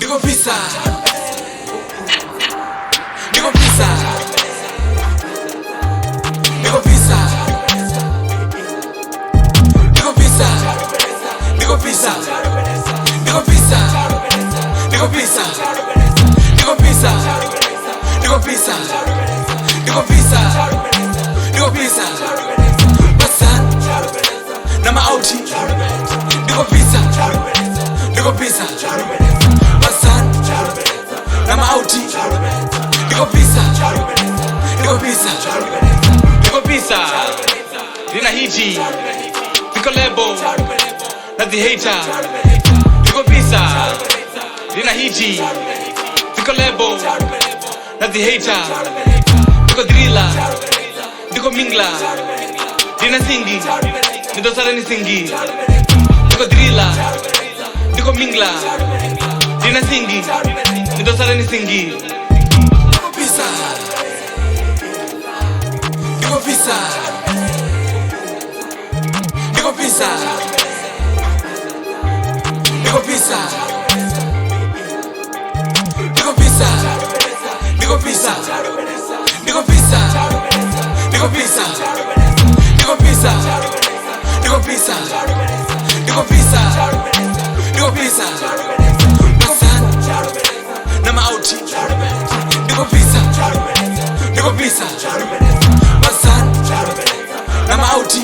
Niko pisa. Niko pisa. Niko pisa. Niko pisa. Niko pisa. Niko pisa. Niko pisa. Niko pisa. Niko pisa. Niko pisa. Niko pisa. Basan. Nama auti. Niko pisa. Niko pisa. Basan. Nama auti. Niko pisa. Niko pisa. Niko pisa. Nina hiti. Niko lebo. Na the hater. Niko pisa. Nina hiti. Niko lebo. Na the hater. Niko drilla. Niko mingla. Nina singi. Nito sara ni singi. Niko drilla. Niko mingla. Nina singi. Nito sara ni singi. Niko pisa. Niko pisa. Niko pisa. Niko pisa. Niko pisa. Niko pisa. Niko pisa. Niko pisa. Niko pisa. Niko pisa. Niko pisa. Niko pisa. Basan. Nama auti. Niko pisa. Niko pisa. Basan. Nama auti.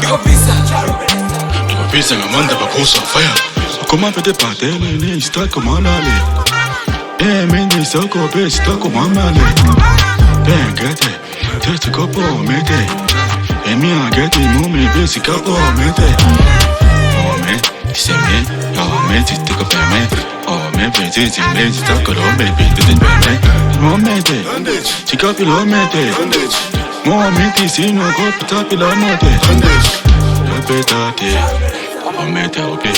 Niko pisa. Niko pisa ngamanda bakosa fire. Koma pede patele ne istako manale. Mende soko be istako mamale. Gete, tete kopo mete. Mi agete mumi be sikapo mete. Me, se me, me tiko pe me. Me be titi me tiko lo me be titi pe me. Mo mete, sikapi lo mete. Mo meti sino kopi tapi lo mete. Petate, o mete o pe.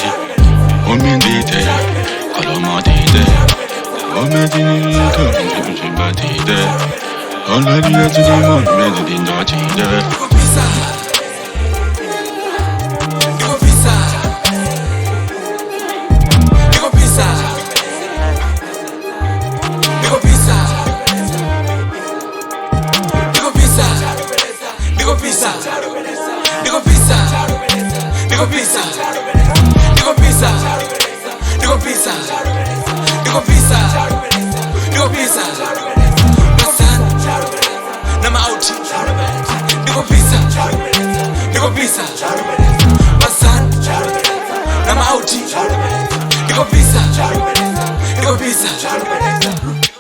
O mendite, kalo matite. O medini ko batite. On a dit à tout le monde, mais de l'indotide. Niko pisa. Niko pisa. Niko pisa. Niko pisa. Niko pisa. Niko pisa. Niko pisa. Niko pisa. Niko pisa. Niko pisa. Niko pisa. Niko pisa. Basan. Nama auti. Niko pisa. Niko pisa. Basan. Nama auti. Niko pisa. Niko pisa.